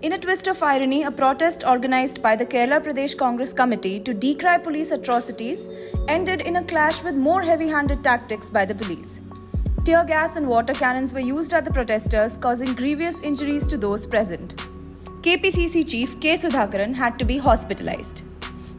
In a twist of irony, a protest organized by the Kerala Pradesh Congress Committee to decry police atrocities ended in a clash with more heavy-handed tactics by the police. Tear gas and water cannons were used at the protesters, causing grievous injuries to those present. KPCC chief K Sudhakaran had to be hospitalized.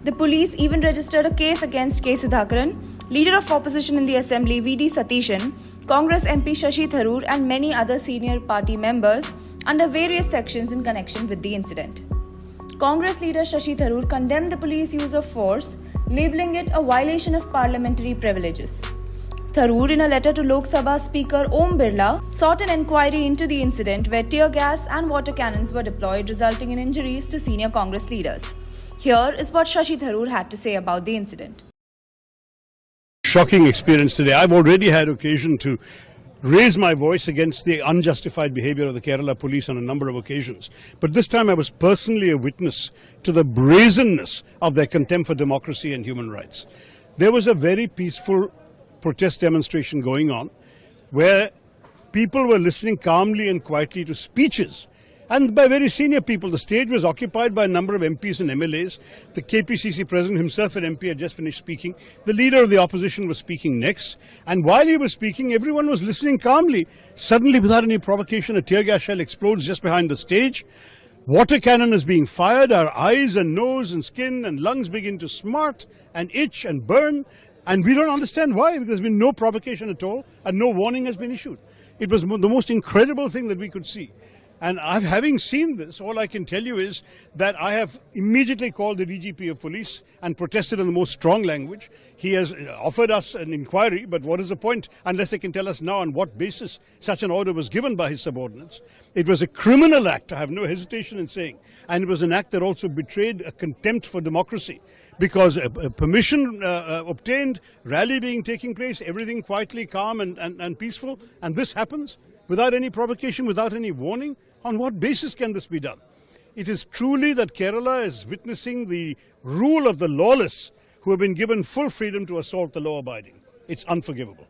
The police even registered a case against K Sudhakaran, leader of opposition in the assembly VD Satishan, Congress MP Shashi Tharoor and many other senior party members under various sections in connection with the incident. Congress leader Shashi Tharoor condemned the police use of force, labelling it a violation of parliamentary privileges. Tharoor, in a letter to Lok Sabha Speaker Om Birla, sought an inquiry into the incident where tear gas and water cannons were deployed, resulting in injuries to senior Congress leaders. Here is what Shashi Tharoor had to say about the incident. Shocking experience today. I've already had occasion to raise my voice against the unjustified behavior of the Kerala police on a number of occasions. But this time I was personally a witness to the brazenness of their contempt for democracy and human rights. There was a very peaceful protest demonstration going on where people were listening calmly and quietly to speeches, and by very senior people. The stage was occupied by a number of MPs and MLAs. The KPCC president himself, an MP, had just finished speaking. The leader of the opposition was speaking next. And while he was speaking, everyone was listening calmly. Suddenly, without any provocation, a tear gas shell explodes just behind the stage. Water cannon is being fired. Our eyes and nose and skin and lungs begin to smart and itch and burn. And we don't understand why, because there's been no provocation at all and no warning has been issued. It was the most incredible thing that we could see. And having seen this, all I can tell you is that I have immediately called the DGP of police and protested in the most strong language. He has offered us an inquiry, but what is the point unless they can tell us now on what basis such an order was given by his subordinates. It was a criminal act, I have no hesitation in saying, and it was an act that also betrayed a contempt for democracy, because permission obtained, rally taking place, everything quietly, calm and peaceful, and this happens without any provocation, without any warning. On what basis can this be done? It is truly that Kerala is witnessing the rule of the lawless who have been given full freedom to assault the law-abiding. It's unforgivable.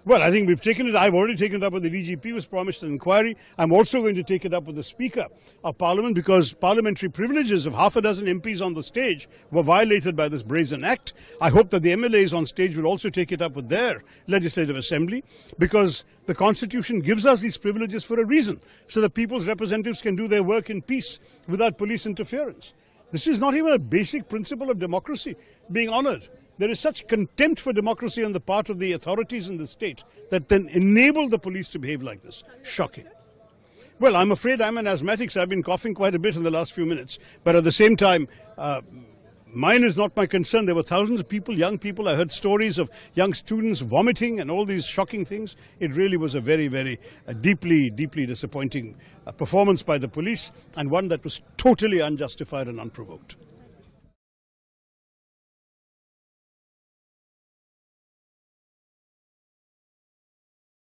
Well, I think we've taken it. I've already taken it up with the DGP, who has promised an inquiry. I'm also going to take it up with the Speaker of Parliament, because parliamentary privileges of half a dozen MPs on the stage were violated by this brazen act. I hope that the MLAs on stage will also take it up with their legislative assembly, because the Constitution gives us these privileges for a reason, so that people's representatives can do their work in peace without police interference. This is not even a basic principle of democracy being honoured. There is such contempt for democracy on the part of the authorities in the state that then enable the police to behave like this. Shocking. Well, I'm afraid I'm an asthmatic, so I've been coughing quite a bit in the last few minutes. But at the same time, mine is not my concern. There were thousands of people, young people. I heard stories of young students vomiting and all these shocking things. It really was a very, very deeply disappointing performance by the police, and one that was totally unjustified and unprovoked.